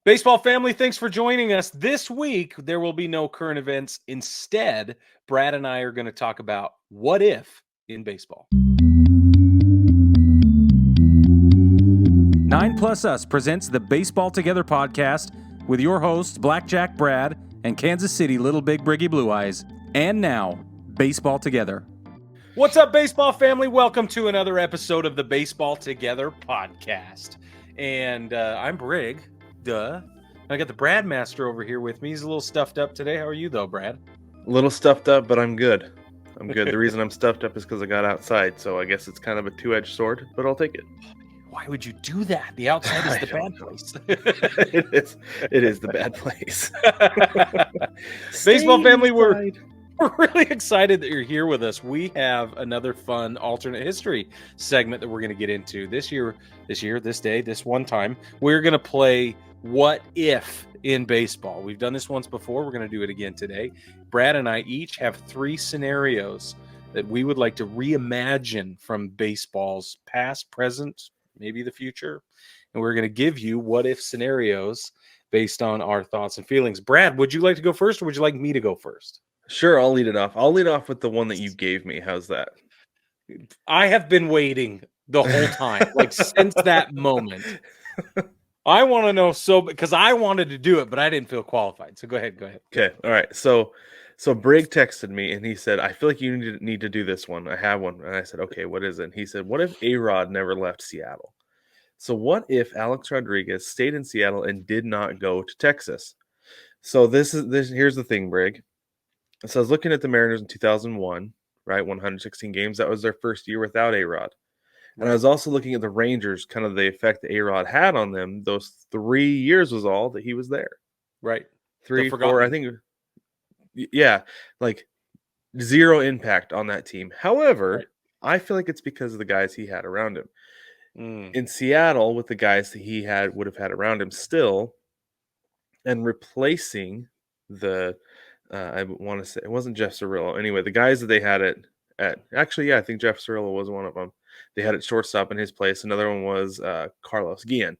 Baseball family, thanks for joining us. This week, there will be no current events. Instead, Brad and I are going to talk about what if in baseball. 9 Plus Us presents the Baseball Together podcast with your hosts, Blackjack Brad and Kansas City Little Big Briggy Blue Eyes. And now, Baseball Together. What's up, baseball family? Welcome to another episode of the Baseball Together podcast. And I'm Brig, duh. I got the Brad Master over here with me. He's a little stuffed up today. How are you, though, Brad? A little stuffed up, but I'm good. I'm good. The reason I'm stuffed up is because I got outside, so I guess it's kind of a two-edged sword, but I'll take it. Why would you do that? The outside is the bad place. It is the bad place. Baseball family, we're really excited that you're here with us. We have another fun alternate history segment that we're going to get into this year, this one time. We're going to play What If in baseball. We've done this once before. We're going to do it again today. Brad and I each have 3 scenarios that we would like to reimagine from baseball's past, present, maybe the future. And we're going to give you what if scenarios based on our thoughts and feelings. Brad, would you like to go first, or would you like me to go first? Sure, I'll lead it off. I'll lead off with the one that you gave me. How's that? I have been waiting the whole time, like since that moment. I want to know, because I wanted to do it, but I didn't feel qualified. So go ahead. Okay, all right. So Brig texted me and he said, "I feel like you need to do this one. I have one." And I said, "Okay, what is it?" And he said, "What if A-Rod never left Seattle? So what if Alex Rodriguez stayed in Seattle and did not go to Texas?" So here's the thing, Brig. So I was looking at the Mariners in 2001, right? 116 games. That was their first year without A-Rod. And I was also looking at the Rangers, kind of the effect that A-Rod had on them. Those 3 years was all that he was there. Right. 3, 4, I think. Yeah, like zero impact on that team. However, Right. I feel like it's because of the guys he had around him. Mm. In Seattle, with the guys that he would have had around him still, and replacing the I want to say it wasn't Jeff Cirillo. Anyway, the guys that they had at actually, yeah, I think Jeff Cirillo was one of them. They had at shortstop in his place. Another one was Carlos Guillen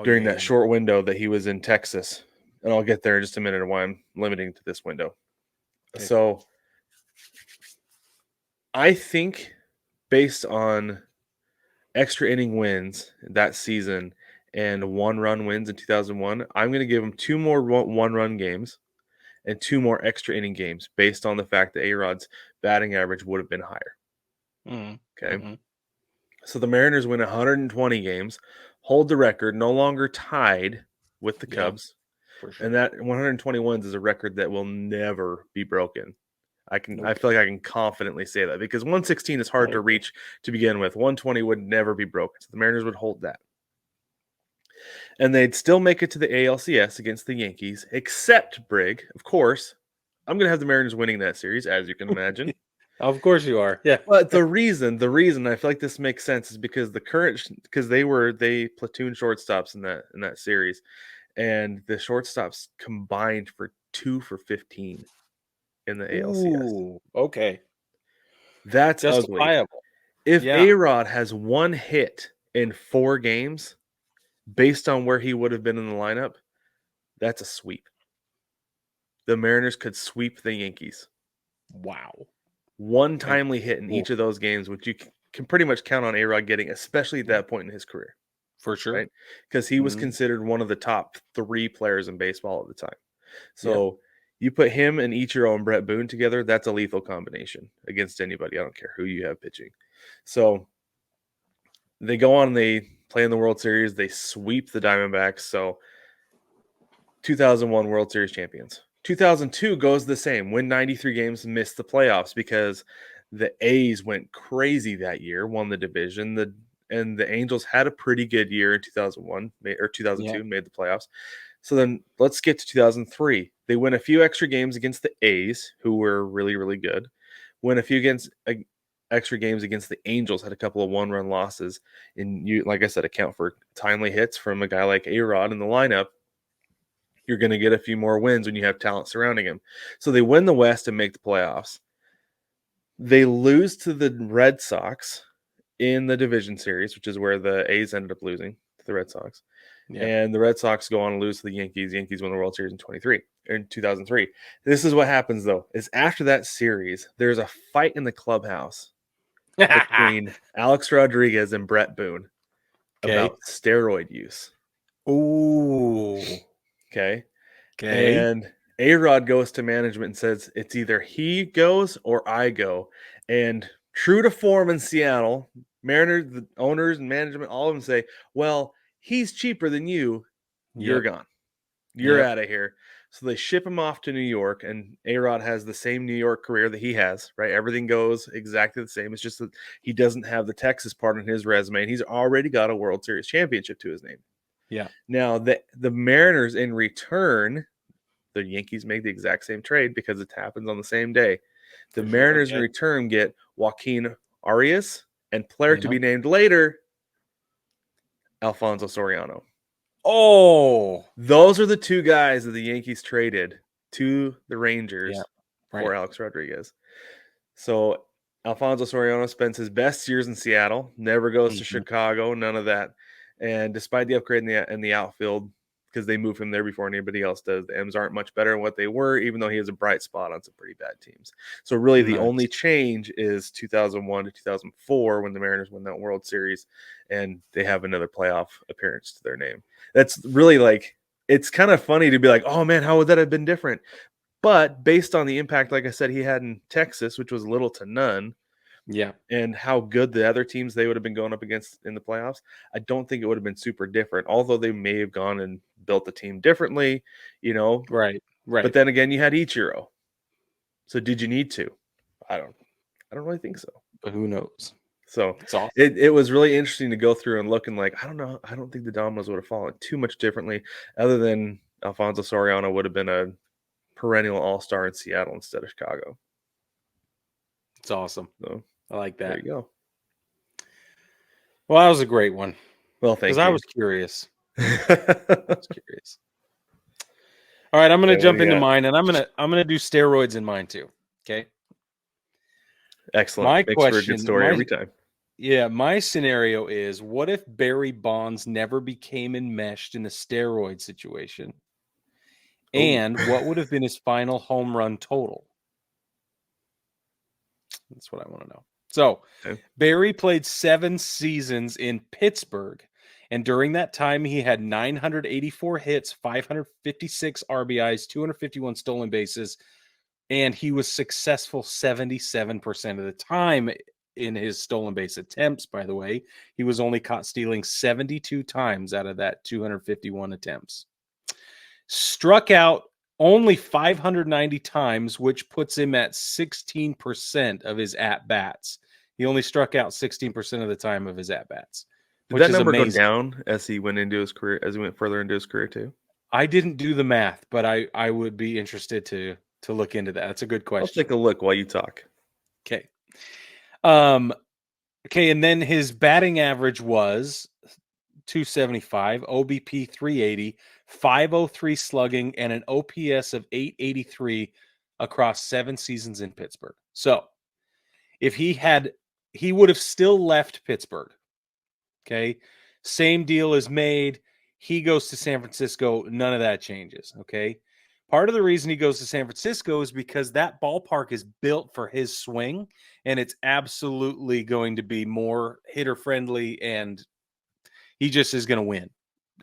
during that short window that he was in Texas. And I'll get there in just a minute of why I'm limiting to this window. Okay. So I think based on extra inning wins that season and 1-run wins in 2001, I'm going to give them 2 more 1-run games and 2 more extra inning games based on the fact that A-Rod's batting average would have been higher. Okay. Mm-hmm. So the Mariners win 120 games, hold the record, no longer tied with the Cubs. For sure. And that 120 wins is a record that will never be broken. I feel like I can confidently say that because 116 is hard to reach to begin with. 120 would never be broken. So the Mariners would hold that. And they'd still make it to the ALCS against the Yankees, except Brig, of course. I'm going to have the Mariners winning that series, as you can imagine. Of course you are. Yeah. But the reason I feel like this makes sense is because they platoon shortstops in that series, and the shortstops combined for 2 for 15 in the ALCS. Ooh, okay. That's ugly. If A-Rod has 1 hit in 4 games, based on where he would have been in the lineup, that's a sweep. The Mariners could sweep the Yankees. Wow. 1 timely hit in each of those games, which you can pretty much count on A-Rod getting, especially at that point in his career. For sure. Right? Because he was considered one of the top 3 players in baseball at the time. So you put him and Ichiro and Brett Boone together, that's a lethal combination against anybody. I don't care who you have pitching. So they go on and they play in the World Series. They sweep the Diamondbacks. So 2001 World Series champions. 2002 goes the same. Win 93 games, miss the playoffs because the A's went crazy that year, won the division. And the Angels had a pretty good year in 2001 or 2002, made the playoffs. So then let's get to 2003. They win a few extra games against the A's, who were really, really good. Win a few extra games against the Angels, had a couple of 1-run losses. And you, like I said, account for timely hits from a guy like A-Rod in the lineup. You're going to get a few more wins when you have talent surrounding him. So they win the West and make the playoffs. They lose to the Red Sox in the division series, which is where the A's ended up losing to the Red Sox. Yeah. And the Red Sox go on to lose to the Yankees. Yankees win the World Series in 2003. This is what happens, though, is after that series, there's a fight in the clubhouse between Alex Rodriguez and Brett Boone Okay. about steroid use. Ooh. Okay. Okay. And A-Rod goes to management and says, it's either he goes or I go. And true to form in Seattle, Mariners, the owners and management, all of them say, well, he's cheaper than you. You're Yep. gone. You're Yep. out of here. So they ship him off to New York, and A-Rod has the same New York career that he has, right? Everything goes exactly the same. It's just that he doesn't have the Texas part in his resume, and he's already got a World Series championship to his name. Yeah. Now, the Mariners, in return, the Yankees make the exact same trade because it happens on the same day. The Mariners, in Okay. return, get Joaquin Arias and player to Yeah. be named later, Alfonso Soriano. Oh. Those are the two guys that the Yankees traded to the Rangers Yeah. for Right. Alex Rodriguez. So Alfonso Soriano spends his best years in Seattle, never goes to Mhm. Chicago, none of that. And despite the upgrade in the outfield, because they move him there before anybody else does, the M's aren't much better than what they were, even though he has a bright spot on some pretty bad teams. So really the Nice. only change is 2001 to 2004 when the Mariners win that World Series and they have another playoff appearance to their name. That's really like, it's kind of funny to be like, oh man, how would that have been different? But based on the impact, like I said, he had in Texas, which was little to none, Yeah. and how good the other teams they would have been going up against in the playoffs, I don't think it would have been super different. Although they may have gone and built the team differently, you know. Right. But Right. then again, you had Ichiro. So did you need to? I don't really think so. But who knows? So It's awesome. it was really interesting to go through and look and like, I don't know. I don't think the dominoes would have fallen too much differently, other than Alfonso Soriano would have been a perennial all-star in Seattle instead of Chicago. It's awesome. So I like there that. you go. Well, that was a great one Well, because thank I you. was curious. Okay, I was curious. All right, I'm going to what jump do you into got? mine, and I'm gonna do steroids in mine too. Okay. Excellent. My Makes for a good question, story every time. my scenario is: what if Barry Bonds never became enmeshed in a steroid situation, and what would have been his final home run total? That's what I want to know. So, Okay. Barry played 7 seasons in Pittsburgh, and during that time, he had 984 hits, 556 RBIs, 251 stolen bases, and he was successful 77% of the time in his stolen base attempts. By the way, he was only caught stealing 72 times out of that 251 attempts. Struck out only 590 times, which puts him at 16% of his at bats. He only struck out 16% of the time of his at bats, Did which that is number go amazing. down as he went into his career, as he went further into his career too? I didn't do the math, but I would be interested to look into that. That's a good I'll question. take a look while you talk. Okay. Okay, and then his batting average was 275, OBP 380, 503 slugging, and an OPS of 883 across 7 seasons in Pittsburgh. So, if he would have still left Pittsburgh. Okay. Same deal is made. He goes to San Francisco. None of that changes. Okay. Part of the reason he goes to San Francisco is because that ballpark is built for his swing, and it's absolutely going to be more hitter friendly, and he just is going to win.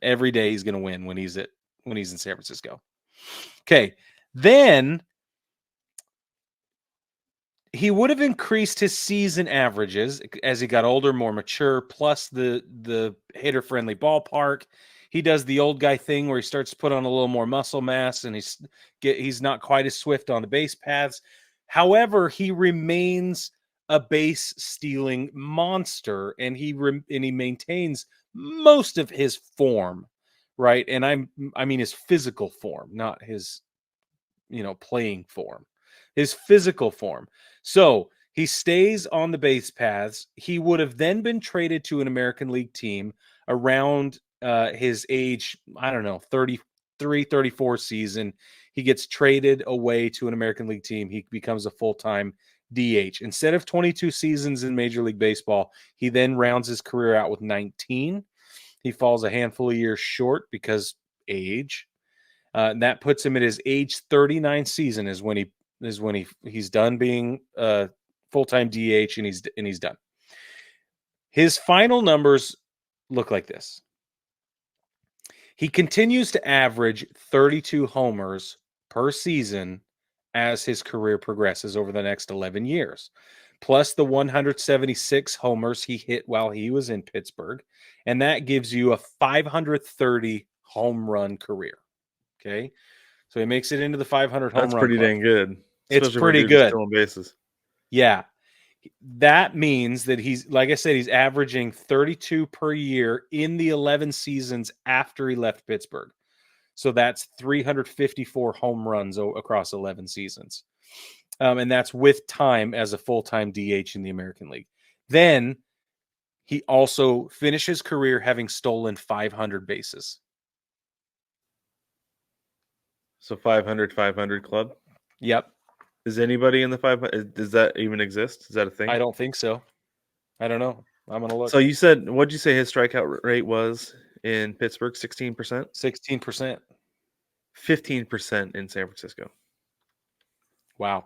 Every day he's going to win when he's in San Francisco. Okay. Then he would have increased his season averages as he got older, more mature, plus the hitter friendly ballpark. He does the old guy thing where he starts to put on a little more muscle mass, and he's not quite as swift on the base paths. However, he remains a base stealing monster, and he maintains most of his form, right? And I mean his physical form, not his playing form, his physical form. So he stays on the base paths. He would have then been traded to an American League team around his age, I don't know, 33, 34 season. He gets traded away to an American League team. He becomes a full-time DH. Instead of 22 seasons in Major League Baseball, he then rounds his career out with 19. He falls a handful of years short because age. And that puts him at his age 39 season is when he's done being full-time DH and he's done. His final numbers look like this. He continues to average 32 homers per season as his career progresses over the next 11 years, plus the 176 homers he hit while he was in Pittsburgh. And that gives you a 530 home run career. Okay. So he makes it into the 500 home That's run pretty club. dang good. It's Especially pretty for dudes good. still on bases. Yeah. That means that he's, like I said, he's averaging 32 per year in the 11 seasons after he left Pittsburgh. So that's 354 home runs across 11 seasons. And that's with time as a full-time DH in the American League. Then he also finished his career having stolen 500 bases. So 500 club? Yep. Is anybody in the 500? Does that even exist? Is that a thing? I don't think so. I don't know. I'm going to look. So you said, what'd you say his strikeout rate was in Pittsburgh? 16%? 16%. 15% in San Francisco. Wow.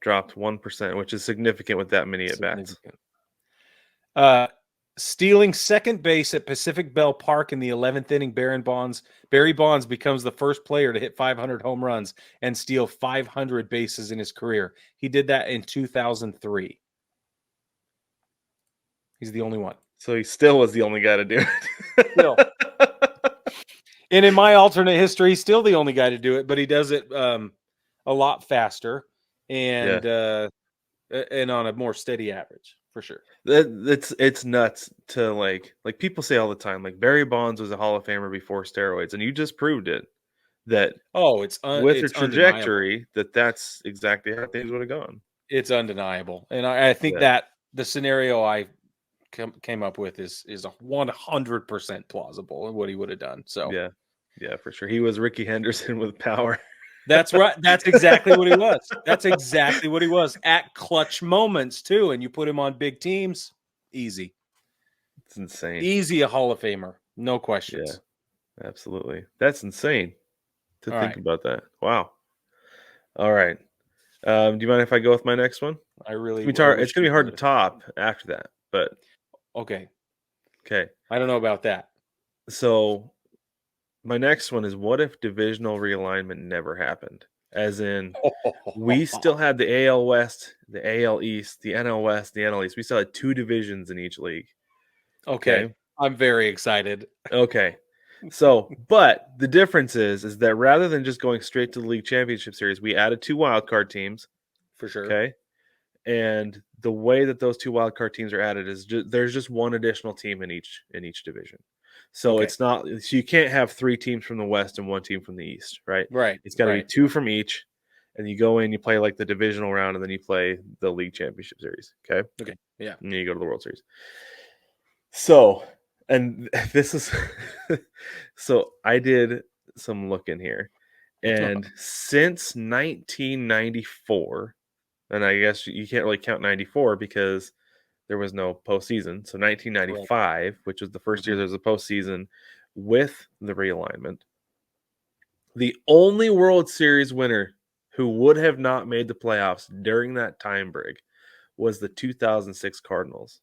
Dropped 1%, which is significant with that many at-bats. Stealing second base at Pacific Bell Park in the 11th inning, Barry Bonds becomes the first player to hit 500 home runs and steal 500 bases in his career. He did that in 2003. He's the only one. So he still was the only guy to do it. Still. And in my alternate history, he's still the only guy to do it, but he does it a lot faster and on a more steady average, for sure. It's nuts to like people say all the time, like Barry Bonds was a Hall of Famer before steroids, and you just proved it. That it's with it's a trajectory that's exactly how things would have gone. It's undeniable, and I think that the scenario I came up with is a 100% plausible in what he would have done. So yeah, for sure. He was Ricky Henderson with power. That's right. That's exactly what he was. That's exactly what he was at clutch moments too. And you put him on big teams, easy. It's insane. Easy a Hall of Famer, no questions. Yeah, absolutely. That's insane to think about that. Wow. All right. Do you mind if I go with my next one? I really. It's gonna be hard to top after that, but okay. I don't know about that. So my next one is, what if divisional realignment never happened? As in, we still had the AL West, the AL East, the NL West, the NL East. We still had two divisions in each league. Okay. I'm very excited. Okay. So, but the difference is that rather than just going straight to the league championship series, we added two wildcard teams. For sure. Okay. And the way that those two wildcard teams are added is there's just one additional team in each division. So it's not, so you can't have three teams from the West and one team from the East, right? Right. It's got to be two from each. And you go in, you play like the divisional round, and then you play the league championship series. Okay. Yeah. And then you go to the World Series. So, and this is, so I did some looking here. And since 1994, and I guess you can't really count 94 because there was no postseason. So 1995, which was the first year there was a postseason with the realignment, the only World Series winner who would have not made the playoffs during that time, Brig, was the 2006 Cardinals.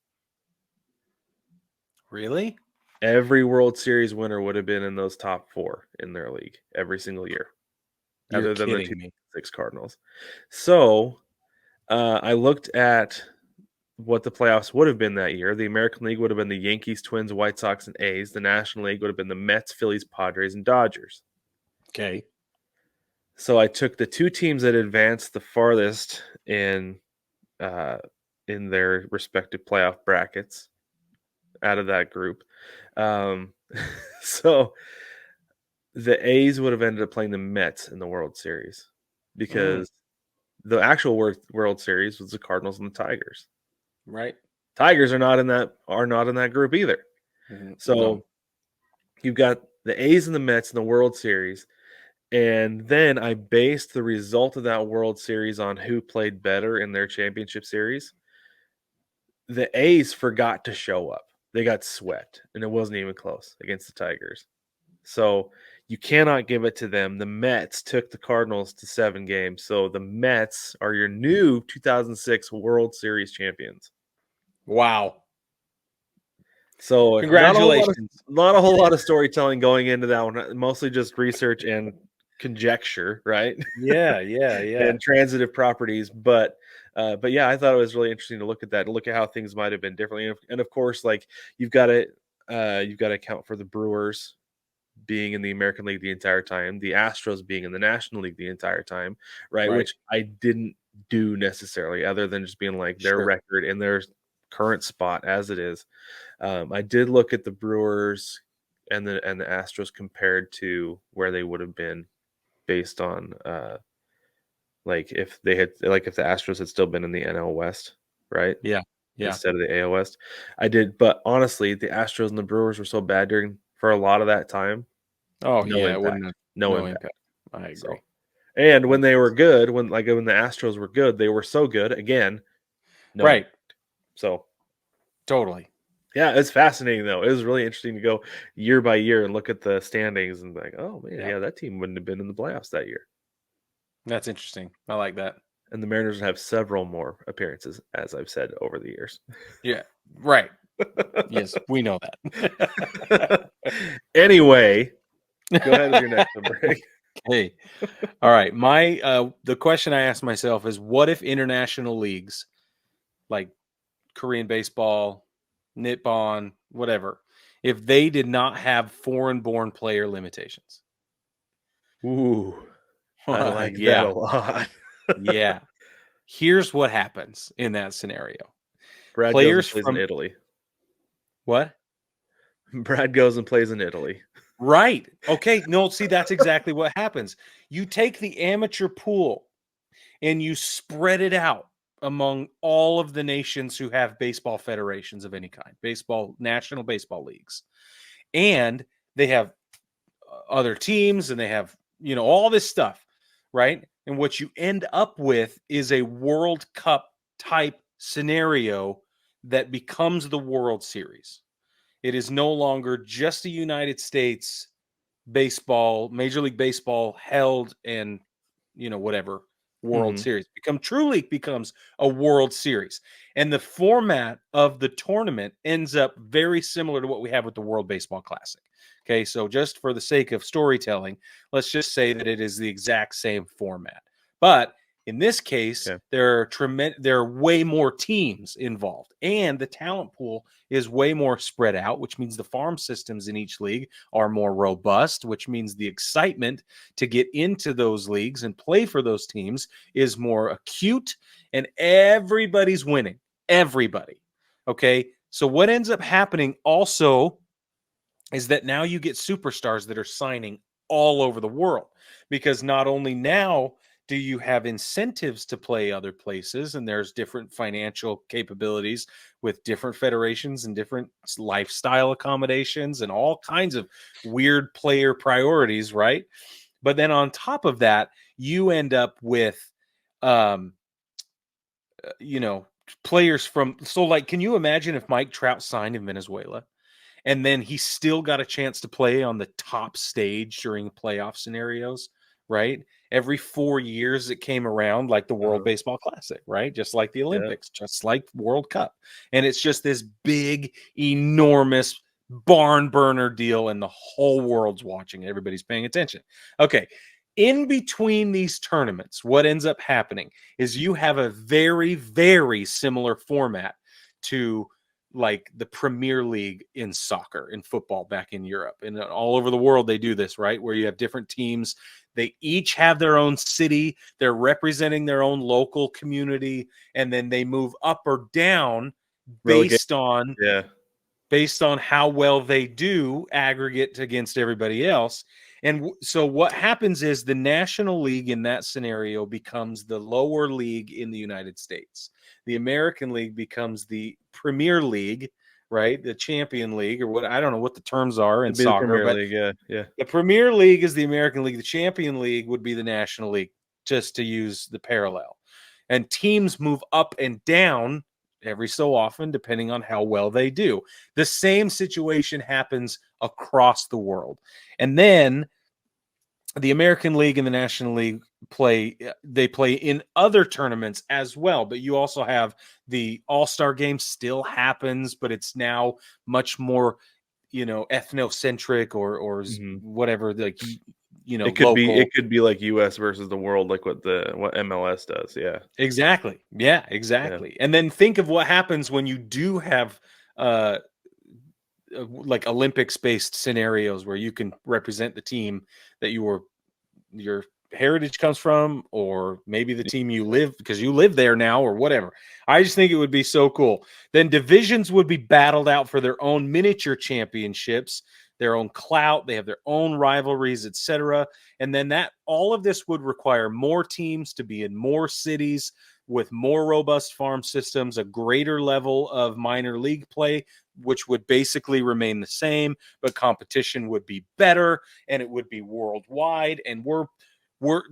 Really? Every World Series winner would have been in those top four in their league every single year, other than the 2006 Cardinals. So I looked at what the playoffs would have been that year. The American League would have been the Yankees, Twins, White Sox, and A's. The National League would have been the Mets, Phillies, Padres, and Dodgers. Okay. So I took the two teams that advanced the farthest in their respective playoff brackets out of that group. So the A's would have ended up playing the Mets in the World Series because the actual World Series was the Cardinals and the Tigers. Right. Tigers are not in that group either. So you've got the A's and the Mets in the World Series. And then I based the result of that World Series on who played better in their championship series. The A's forgot to show up. they got swept, and it wasn't even close against the Tigers. So you cannot give it to them. The Mets took the Cardinals to 7 games. So the Mets are your new 2006 World Series champions. Wow. So Congratulations. not a whole lot of storytelling going into that one. Mostly just research and conjecture, right? Yeah. And transitive properties. But yeah, I thought it was really interesting to look at that, look at how things might have been differently. And of course, like you've got to account for the Brewers being in the American League the entire time, the Astros being in the National League the entire time, right? Right. Which I didn't do necessarily, other than just being like their Sure. record in their current spot as it is. I did look at the Brewers and the Astros compared to where they would have been based on like if the Astros had still been in the NL West, right? Yeah. Instead of the AL West. I did, but honestly, the Astros and the Brewers were so bad for a lot of that time. Oh, No yeah. It wouldn't impact. have No impact. I agree. So, and when they were good, when the Astros were good, they were so good again. No Right. impact. So Totally. yeah, it's fascinating though. It was really interesting to go year by year and look at the standings and be like, oh man, yeah, that team wouldn't have been in the playoffs that year. That's interesting. I like that. And the Mariners have several more appearances, as I've said over the years. Yeah. Right. Yes, we know that. Anyway, go ahead with your next one, Brig. Hey. All right. The question I asked myself is, what if international leagues like Korean baseball, Nippon, whatever, if they did not have foreign-born player limitations? Ooh, I like that a lot. Yeah. Here's what happens in that scenario. Brad Players goes and plays from in Italy. What? Brad goes and plays in Italy. Right. Okay. No, see, that's exactly what happens. You take the amateur pool and you spread it out among all of the nations who have baseball federations of any kind, national baseball leagues. And they have other teams and they have, all this stuff, right? And what you end up with is a World Cup type scenario that becomes the World Series. It is no longer just a United States baseball, Major League Baseball held and, whatever World Series truly becomes a World Series. And the format of the tournament ends up very similar to what we have with the World Baseball Classic. Okay, so just for the sake of storytelling, let's just say that it is the exact same format. But in this case, there are way more teams involved, and the talent pool is way more spread out, which means the farm systems in each league are more robust, which means the excitement to get into those leagues and play for those teams is more acute, and everybody's winning. Everybody. Okay, so what ends up happening also is that now you get superstars that are signing all over the world, because not only now do you have incentives to play other places, and there's different financial capabilities with different federations and different lifestyle accommodations and all kinds of weird player priorities, right? But then on top of that, you end up with players can you imagine if Mike Trout signed in Venezuela and then he still got a chance to play on the top stage during playoff scenarios, right? Every 4 years it came around, like the World Baseball Classic, right? Just like the Olympics, just like World Cup. And it's just this big, enormous barn burner deal, and the whole world's watching. Everybody's paying attention. Okay. In between these tournaments, what ends up happening is you have a very, very similar format to like the Premier League in soccer, in football back in Europe, and all over the world they do this, right? Where you have different teams. They each have their own city. They're representing their own local community, and then they move up or down based on how well they do aggregate against everybody else. And so what happens is the National League in that scenario becomes the lower league in the United States. The American League becomes the Premier League, right? The Champion League, or what, I don't know what the terms are in soccer. The Premier League, yeah. The Premier League is the American League. The Champion League would be the National League, just to use the parallel. And teams move up and down every so often, depending on how well they do. The same situation happens across the world. And then the American League and the National League play in other tournaments as well, but you also have the All-Star game still happens, but it's now much more, ethnocentric or Mhm. whatever, like, It local. could be like US versus the world, like what MLS does. Yeah. Exactly. Yeah, Yeah. exactly. And then think of what happens when you do have uh like Olympics-based scenarios where you can represent the team that your heritage comes from, or maybe the team you live because you live there now, or whatever. I just think it would be so cool. Then divisions would be battled out for their own miniature championships, their own clout. They have their own rivalries, etc. And then that all of this would require more teams to be in more cities with more robust farm systems, a greater level of minor league play, which would basically remain the same, but competition would be better and it would be worldwide. And we're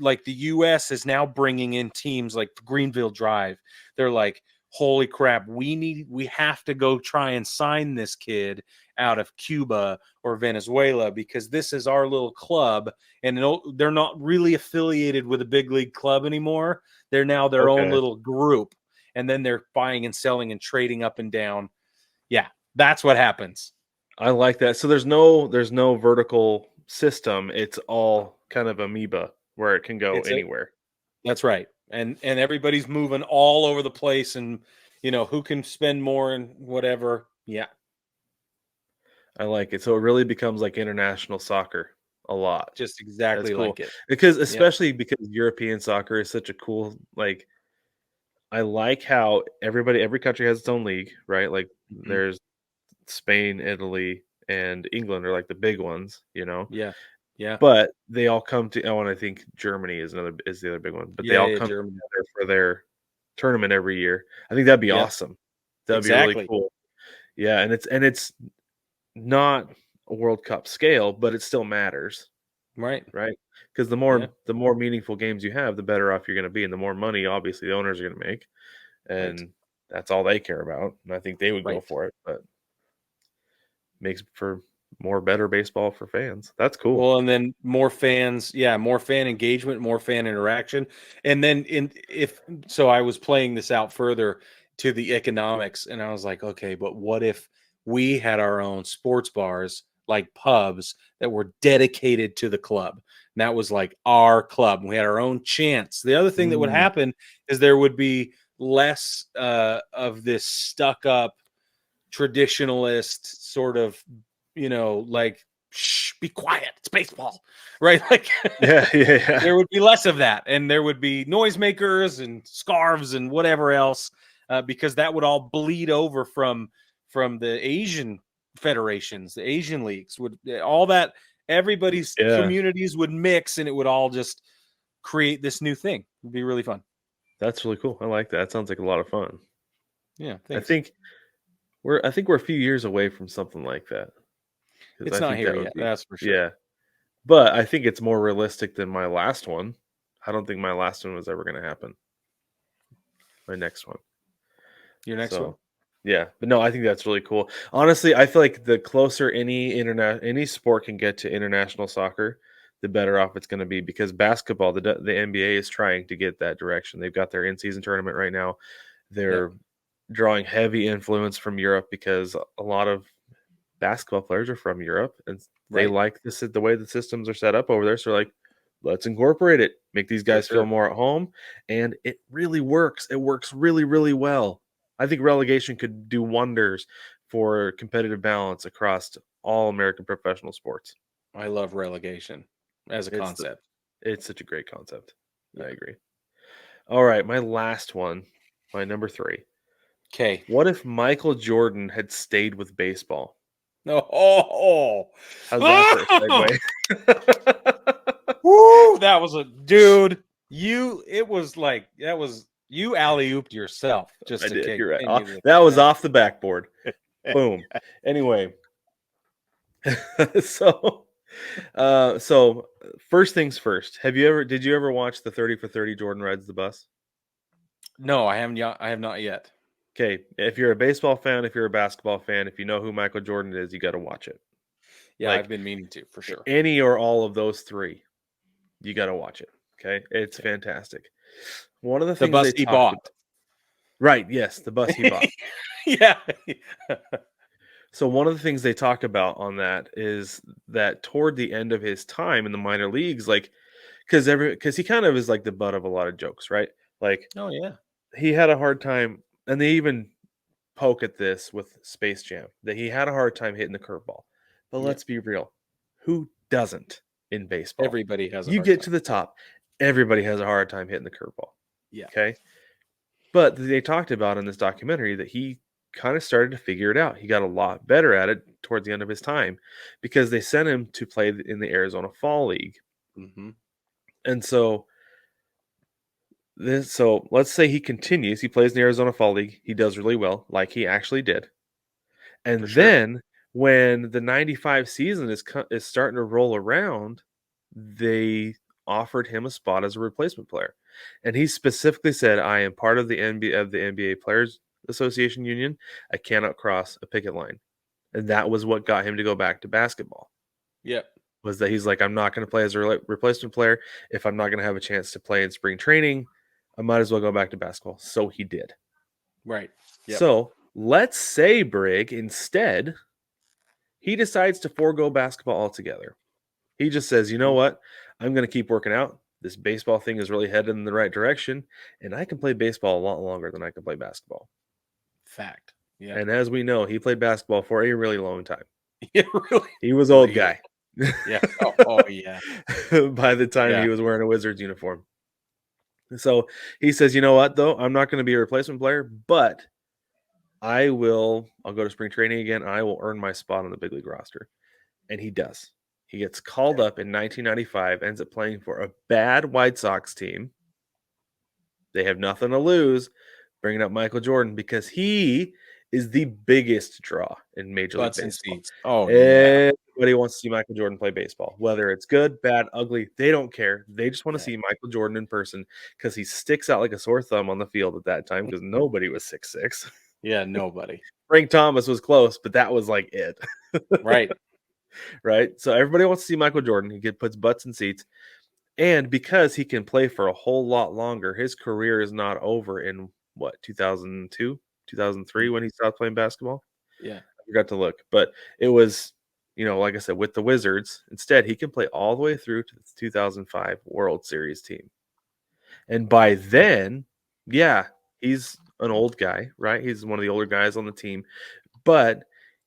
like, the US is now bringing in teams like Greenville Drive. They're like, holy crap, we have to go try and sign this kid out of Cuba or Venezuela because this is our little club. And they're not really affiliated with a big league club anymore. They're now their own Okay. little group. And then they're buying and selling and trading up and down. Yeah, that's what happens. I like that. So there's no vertical system. It's all kind of amoeba where it can go It's anywhere. That's right. And everybody's moving all over the place, and who can spend more and whatever. Yeah. I like it. So it really becomes like international soccer a lot. Just That's exactly cool. like it. Because Yep. especially because European soccer is such a cool, like, I like how every country has its own league, right? Like Mhm. there's Spain, Italy, and England are like the big ones, Yeah. Yeah. but they all come to, and I think Germany is the other big one, but they Yeah, all yeah, come Germany. together for their tournament every year. I think that'd be Yep. awesome. That'd be really Exactly. cool. Yeah, and it's not a World Cup scale, but it still matters, Right. right? Because Yeah. the more meaningful games you have, the better off you're going to be, and the more money, obviously, the owners are going to make, Right. and that's all they care about. And I think they would go Right. for it, but makes for more better baseball for fans. That's cool. Well, and then more fans, yeah, more fan engagement, more fan interaction. And then I was playing this out further to the economics, and I was like, okay, but what if we had our own sports bars, like pubs, that were dedicated to the club? And that was like our club. We had our own chants. The other thing that would Mm, happen is there would be less of this stuck up traditionalist sort of, like, shh, be quiet, it's baseball, right? Like, yeah, yeah, yeah. there would be less of that, and there would be noisemakers and scarves and whatever else, because that would all bleed over from the Asian federations, the Asian leagues would all that. Everybody's Yeah, communities would mix, and it would all just create this new thing. It'd be really fun. that's really cool. I like that. That sounds like a lot of fun. Yeah, I thanks. think we're a few years away from something like that because It's I not think here that would yet, be, that's for sure. yeah. But I think it's more realistic than my last one. I don't think my last one was ever going to happen. My next one. Your next one? So, yeah, but no, I think that's really cool. Honestly, I feel like the closer any sport can get to international soccer, the better off it's going to be because basketball, the NBA is trying to get that direction. They've got their in-season tournament right now. Yep. They're drawing heavy influence from Europe because a lot of basketball players are from Europe and they Right. like the way the systems are set up over there. So like, let's incorporate it, make these For guys feel sure. more at home, and it really works. It works really, really well. I think relegation could do wonders for competitive balance across all American professional sports. I love relegation as a It's concept. it's such a great concept. I Yeah. agree. All right, my last one, my number 3. Okay. What if Michael Jordan had stayed with baseball? No. Oh. How's that for a Oh! segue? Woo! That was a dude. It was like that was you alley ooped yourself just I to did. You're right. continue this. That was Yeah. off the backboard. Boom. Anyway, so so first things first. Did you ever watch the 30 for 30 Jordan rides the bus? No, I haven't yet. I have not yet. Okay, if you're a baseball fan, if you're a basketball fan, if you know who Michael Jordan is, you got to watch it. Yeah, I've Like been meaning to for sure. any or all of those three, you got to watch it. Okay, it's Okay. fantastic. One of the The things bus they he talked bought. about, right? Yes, the bus he bought. Yeah. So one of the things they talk about on that is that toward the end of his time in the minor leagues, like because he kind of is like the butt of a lot of jokes, right? Like Oh yeah. he had a hard time, and they even poke at this with Space Jam that he had a hard time hitting the curveball. But Yep. let's be real, who doesn't in baseball? Everybody has a You hard get time. to the top, everybody has a hard time hitting the curveball. Yeah. Okay, but they talked about in this documentary that he kind of started to figure it out. He got a lot better at it towards the end of his time because they sent him to play in the Arizona Fall League. Mm-hmm. And so let's say he continues, he plays in the Arizona Fall League, he does really well, like he actually did. For And sure. then when the 95 season is starting to roll around, they offered him a spot as a replacement player. And he specifically said, I am part of the NBA Players Association Union. I cannot cross a picket line. And that was what got him to go back to basketball. Yep. Was that he's like, I'm not going to play as a replacement player. If I'm not going to have a chance to play in spring training, I might as well go back to basketball. So he did. Right. Yep. So let's say Brig instead, he decides to forego basketball altogether. He just says, you know what? I'm going to keep working out. This baseball thing is really headed in the right direction, and I can play baseball a lot longer than I can play basketball. Fact. Yeah. And as we know, he played basketball for a really long time. Yeah. Really. He was Really old guy. Yeah. Oh yeah. By the time Yeah. he was wearing a Wizards uniform. So he says, you know what, though? I'm not going to be a replacement player, but I'll go to spring training again. And I will earn my spot on the big league roster. And he does. He gets called up in 1995, ends up playing for a bad White Sox team. They have nothing to lose, bringing up Michael Jordan because he is the biggest draw in Major League Butts and Baseball. seats. Oh yeah. Everybody wants to see Michael Jordan play baseball, whether it's good, bad, ugly. They don't care. They just want to Yeah. see Michael Jordan in person because he sticks out like a sore thumb on the field at that time because nobody was 6'6". Yeah. Nobody. Frank Thomas was close, but that was like it. Right. Right? So everybody wants to see Michael Jordan. He puts butts in seats. And because he can play for a whole lot longer, his career is not over in 2002, 2003 when he stopped playing basketball. Yeah. I forgot to look, but it was, like I said, with the Wizards. Instead, he can play all the way through to the 2005 World Series team. And by then, yeah, he's an old guy, right? He's one of the older guys on the team, but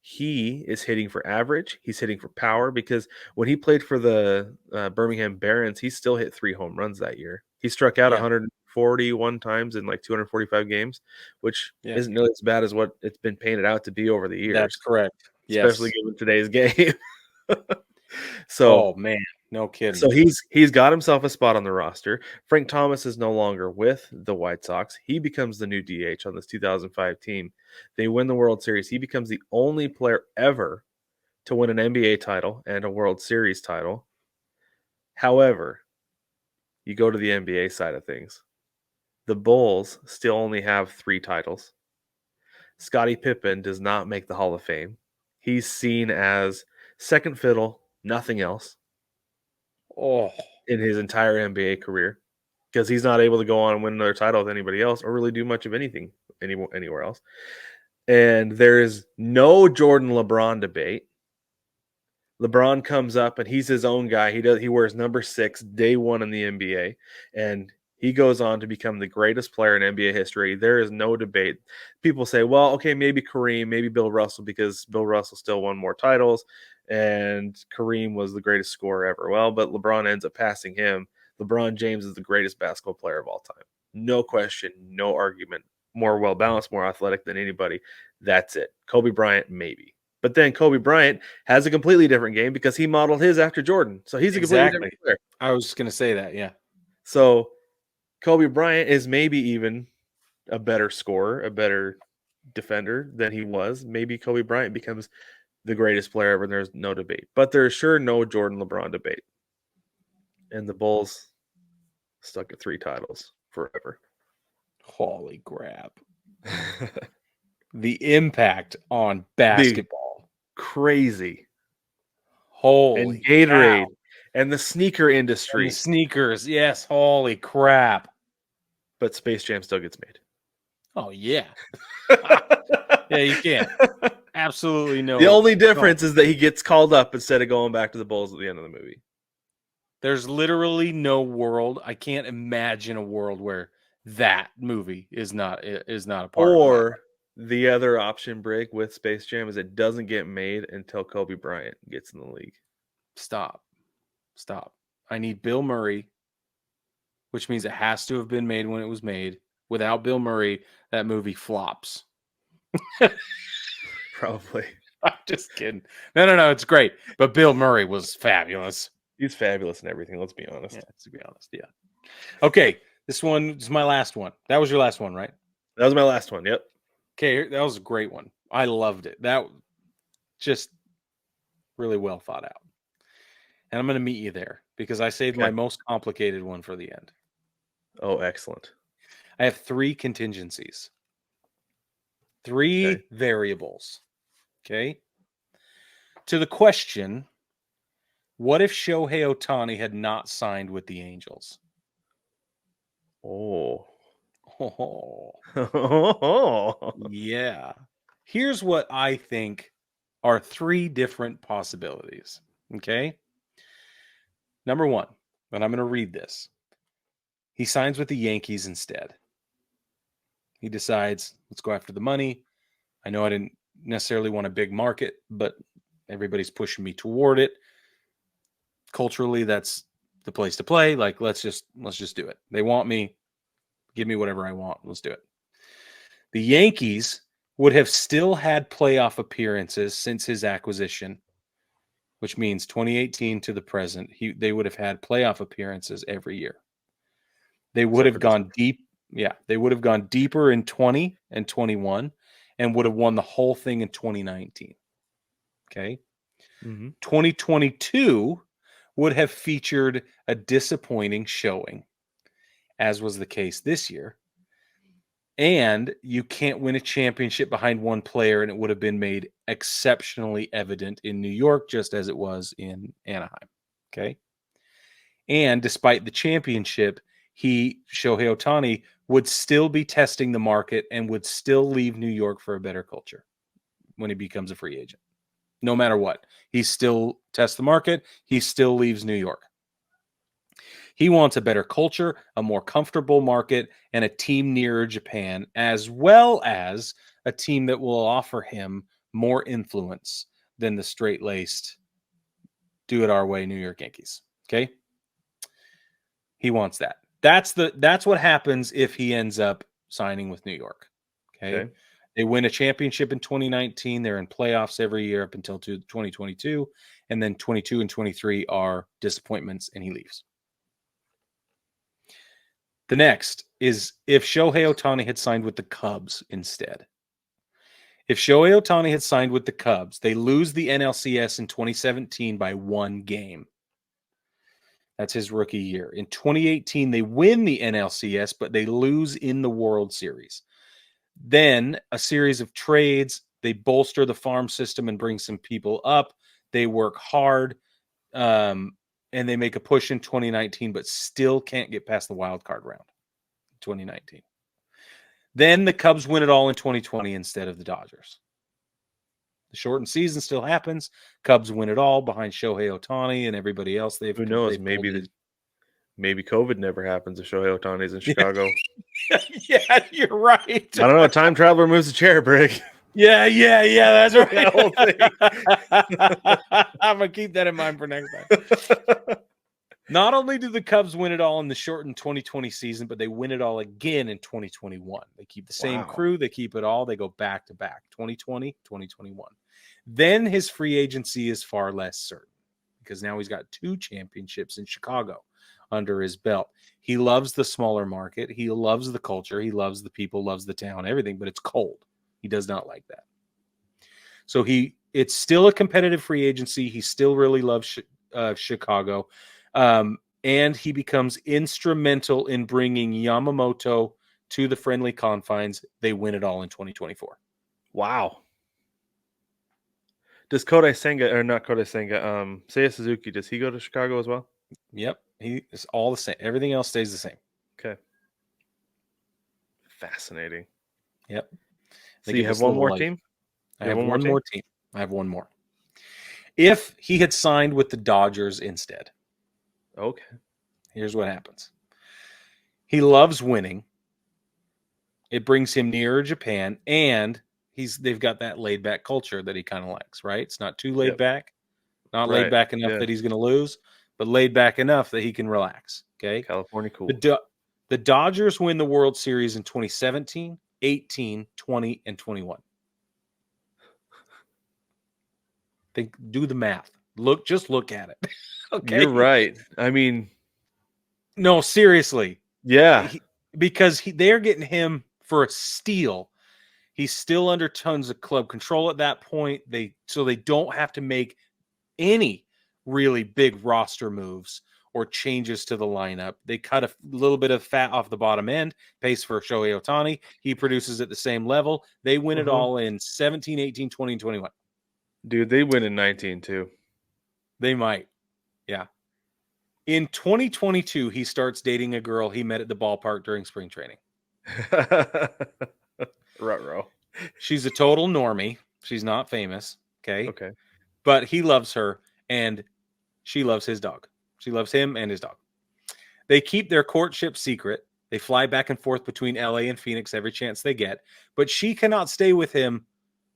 he is hitting for average. He's hitting for power because when he played for the Birmingham Barons, he still hit 3 home runs that year. He struck out Yeah. 141 times in like 245 games, which Yeah. isn't nearly as bad as what it's been painted out to be over the years, That's correct. especially Yes. given today's game. So Oh man. No kidding. so he's got himself a spot on the roster. Frank Thomas is no longer with the White Sox. He becomes the new DH on this 2005 team. They win the World Series. He becomes the only player ever to win an NBA title and a World Series title. However, you go to the NBA side of things. The Bulls still only have 3 titles. Scottie Pippen does not make the Hall of Fame. He's seen as second fiddle, nothing else Oh. in his entire NBA career because he's not able to go on and win another title with anybody else or really do much of anything anywhere else. And there is no Jordan LeBron debate. LeBron comes up and he's his own guy. He wears number 6 day 1 in the NBA, and he goes on to become the greatest player in NBA history. There is no debate. People say, well, okay, maybe Kareem, maybe Bill Russell, because Bill Russell still won more titles and Kareem was the greatest scorer ever. Well, but LeBron ends up passing him. LeBron James is the greatest basketball player of all time. No question, no argument. More well-balanced, more athletic than anybody. That's it. Kobe Bryant, maybe. But then Kobe Bryant has a completely different game because he modeled his after Jordan. So he's a completely Exactly. different player. I was just gonna say that. Yeah. So Kobe Bryant is maybe even a better scorer, a better defender than he was. Maybe Kobe Bryant becomes the greatest player ever, and there's no debate. But there's sure no Jordan LeBron debate. And the Bulls stuck at 3 titles forever. Holy crap. The impact on basketball. Crazy. Holy And Gatorade. cow. And the sneaker And industry. the sneakers. Yes. Holy crap. But Space Jam still gets made. Oh, yeah. Yeah, you can't. Absolutely no. The only difference is that he gets called up instead of going back to the Bulls at the end of the movie. There's literally no world. I can't imagine a world where that movie is not a part of Or the other option, Brig, with Space Jam is it doesn't get made until Kobe Bryant gets in the league. Stop. I need Bill Murray, which means it has to have been made when it was made. Without Bill Murray, that movie flops. Probably. I'm just kidding. No, it's great. But Bill Murray was fabulous. He's fabulous in everything, let's be honest. Yeah, to be honest, yeah. Okay, this is my last one. That was your last one, right? That was my last one, yep. Okay, that was a great one. I loved it. That just really well thought out. And I'm going to meet you there because I saved my most complicated one for the end. Oh, excellent. I have 3 contingencies. 3 variables. Okay? To the question, what if Shohei Ohtani had not signed with the Angels? Oh. Yeah. Here's what I think are 3 different possibilities. Okay? Number 1, and I'm going to read this. He signs with the Yankees instead. He decides, let's go after the money. I know I didn't necessarily want a big market, but everybody's pushing me toward it. Culturally, that's the place to play. Like, let's just do it. They want me. Give me whatever I want. Let's do it. The Yankees would have still had playoff appearances since his acquisition, which means 2018 to the present, they would have had playoff appearances every year. They would have gone deep. Yeah, they would have gone deeper in 20 and 21 and would have won the whole thing in 2019. Okay. 2022 would have featured a disappointing showing, as was the case this year. And you can't win a championship behind one player, and it would have been made exceptionally evident in New York, just as it was in Anaheim. Okay. And despite the championship, Shohei Ohtani, would still be testing the market and would still leave New York for a better culture when he becomes a free agent. No matter what, he still tests the market. He still leaves New York. He wants a better culture, a more comfortable market, and a team nearer Japan, as well as a team that will offer him more influence than the straight-laced, do it our way New York Yankees. Okay? He wants that. That's what happens if he ends up signing with New York. Okay. They win a championship in 2019. They're in playoffs every year up until 2022. And then 22 and 23 are disappointments, and he leaves. The next is if Shohei Ohtani had signed with the Cubs instead. If Shohei Ohtani had signed with the Cubs, they lose the NLCS in 2017 by 1 game. That's his rookie year. In 2018, they win the NLCS, but they lose in the World Series. Then a series of trades. They bolster the farm system and bring some people up. They work hard, and they make a push in 2019, but still can't get past the wild card round in 2019. Then the Cubs win it all in 2020 instead of the Dodgers. The shortened season still happens. Cubs win it all behind Shohei Ohtani and everybody else. Who knows? Maybe COVID never happens if Shohei Ohtani's in Chicago. Yeah, you're right. I don't know. A time traveler moves a chair, Brig. Yeah, that's right. That whole thing. I'm going to keep that in mind for next time. Not only do the Cubs win it all in the shortened 2020 season, but they win it all again in 2021. They keep the same crew. They keep it all. They go back to back, 2020, 2021. Then his free agency is far less certain because now he's got 2 championships in Chicago under his belt. He loves the smaller market. He loves the culture. He loves the people, loves the town, everything, but it's cold. He does not like that. So it's still a competitive free agency. He still really loves Chicago. And he becomes instrumental in bringing Yamamoto to the friendly confines. They win it all in 2024. Wow. Does Kodai Senga, or not Kodai Senga, Seiya Suzuki, does he go to Chicago as well? Yep, he is all the same. Everything else stays the same. Okay. Fascinating. Yep. So They you get have this one little more like, team? I You have have one more one more team? team. I have one more. If he had signed with the Dodgers instead, Okay. here's what happens. He loves winning. It brings him nearer Japan, and they've got that laid back culture that he kind of likes, right? It's not too laid Yep. back, not laid Right. back enough Yeah. that he's going to lose, but laid back enough that he can relax. Okay. California cool. The Dodgers win the World Series in 2017, 18, 20, and 21. Do the math. Just look at it. Okay. You're right. I mean, No, seriously. yeah. Because they're getting him for a steal. He's still under tons of club control at that point. So they don't have to make any really big roster moves or changes to the lineup. They cut a little bit of fat off the bottom end, pays for Shohei Ohtani. He produces at the same level. They win it all in 17, 18, 20, and 21. Dude, they win in 19 too. They might. Yeah. In 2022, he starts dating a girl he met at the ballpark during spring training. Ruh-roh. She's a total normie. She's not famous. Okay. Okay. But he loves her, and she loves his dog. She loves him and his dog. They keep their courtship secret. They fly back and forth between LA and Phoenix every chance they get. But she cannot stay with him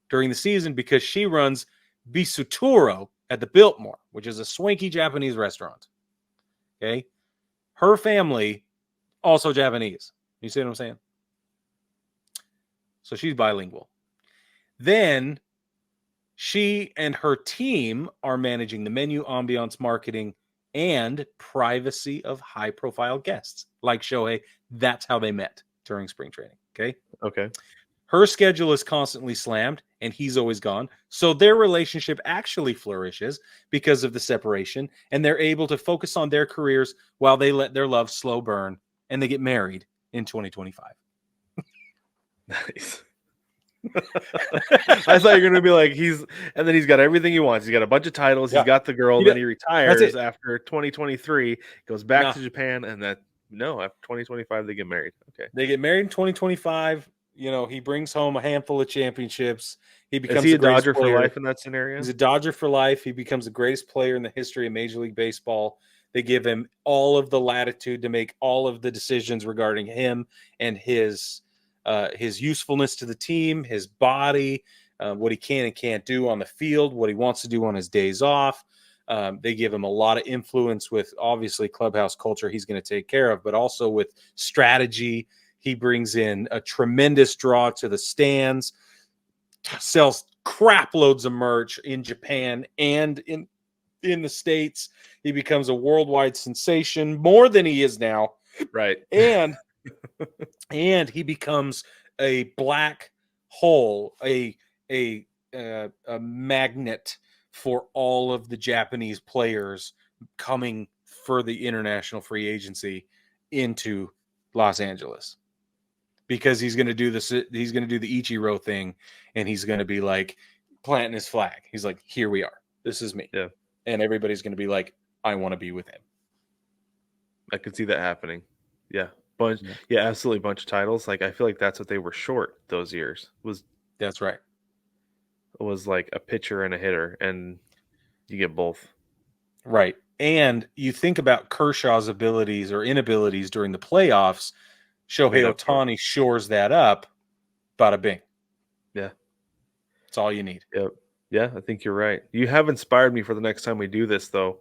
during the season because she runs Bisuturo at the Biltmore, which is a swanky Japanese restaurant. Okay. Her family, also Japanese. You see what I'm saying? So she's bilingual. Then she and her team are managing the menu, ambiance, marketing, and privacy of high-profile guests like Shohei. That's how they met during spring training. Okay. Okay. Her schedule is constantly slammed, and he's always gone. So their relationship actually flourishes because of the separation, and they're able to focus on their careers while they let their love slow burn, and they get married in 2025. Nice. I thought you were gonna be like and then he's got everything he wants. He's got a bunch of titles. Yeah. He's got the girl. He Then he retires it. after 2023. Goes back Nah. to Japan, and after 2025 they get married. Okay. They get married in 2025. You know, he brings home a handful of championships. He becomes Is he the a greatest Dodger player. for life in that scenario? He's a Dodger for life. He becomes the greatest player in the history of Major League Baseball. They give him all of the latitude to make all of the decisions regarding him and his usefulness to the team, his body, what he can and can't do on the field, what he wants to do on his days off. They give him a lot of influence with obviously clubhouse culture he's going to take care of, but also with strategy. He brings in a tremendous draw to the stands, sells crap loads of merch in Japan and in the States. He becomes a worldwide sensation, more than he is now. Right. And he becomes a black hole, a magnet for all of the Japanese players coming for the international free agency into Los Angeles. Because he's going to do this, he's going to do the Ichiro thing, and he's going to be like planting his flag. He's like, here we are. This is me. Yeah. And everybody's going to be like, I want to be with him. I could see that happening. Yeah. Absolutely bunch of titles. Like I feel like that's what they were short those years. That's right. Was like a pitcher and a hitter, and you get both. Right. And you think about Kershaw's abilities or inabilities during the playoffs, Shohei Ohtani shores that up. Bada bing. Yeah. That's all you need. Yep. Yeah, I think you're right. You have inspired me for the next time we do this, though.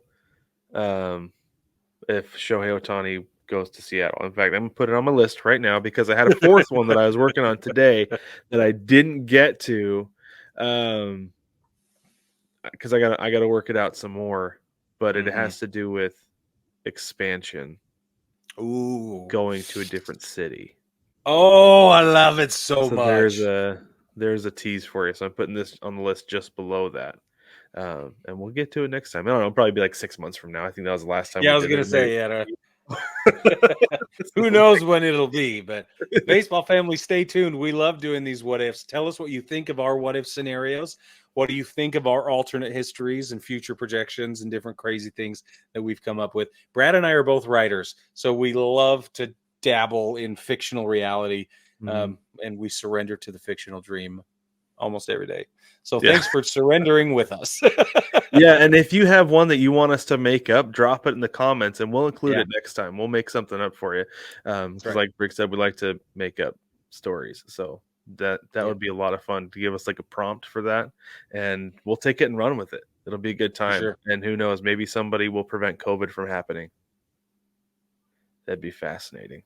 If Shohei Ohtani goes to Seattle. In fact, I'm going to put it on my list right now because I had a fourth one that I was working on today that I didn't get to. Because I got to work it out some more, but it has to do with expansion. Ooh, going to a different city. Oh, I love it so much. There's a tease for you. So I'm putting this on the list just below that, and we'll get to it next time. I don't know. It'll probably be like 6 months from now. I think that was the last time. Yeah, I was gonna say Who knows when it'll be, but baseball family, stay tuned. We love doing these what ifs. Tell us what you think of our what if scenarios. What do you think of our alternate histories and future projections and different crazy things that we've come up with? Brad and I are both writers, so we love to dabble in fictional reality, and we surrender to the fictional dream almost every day. So thanks for surrendering with us. Yeah, and if you have one that you want us to make up, drop it in the comments, and we'll include it next time. We'll make something up for you. Because like Brig said, we like to make up stories. So that would be a lot of fun to give us like a prompt for that, and we'll take it and run with it. It'll be a good time. Sure. And who knows, maybe somebody will prevent COVID from happening. That'd be fascinating.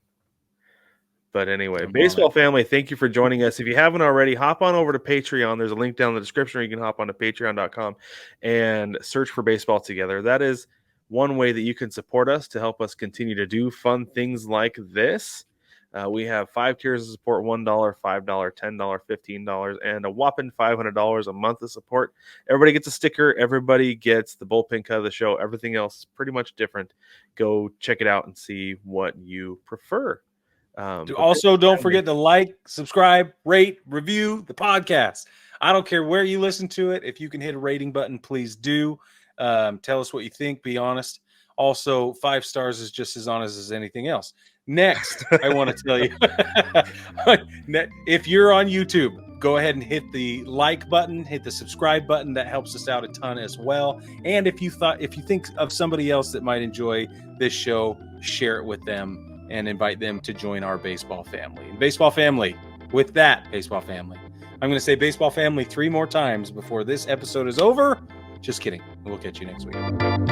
But anyway, baseball family, thank you for joining us. If you haven't already, hop on over to Patreon. There's a link down in the description, or you can hop on to patreon.com and search for Baseball Together. That is one way that you can support us to help us continue to do fun things like this. We have 5 tiers of support: $1, $5, $10, $15, and a whopping $500 a month of support. Everybody gets a sticker. Everybody gets the bullpen cut of the show. Everything else is pretty much different. Go check it out and see what you prefer. Also, don't forget to like, subscribe, rate, review the podcast. I don't care where you listen to it. If you can hit a rating button, please do. Tell us what you think. Be honest. Also, 5 stars is just as honest as anything else. Next, I want to tell you, if you're on YouTube, go ahead and hit the like button, hit the subscribe button. That helps us out a ton as well. And if you think of somebody else that might enjoy this show, share it with them and invite them to join our baseball family. And baseball family, with that, baseball family, I'm going to say baseball family 3 more times before this episode is over. Just kidding. We'll catch you next week.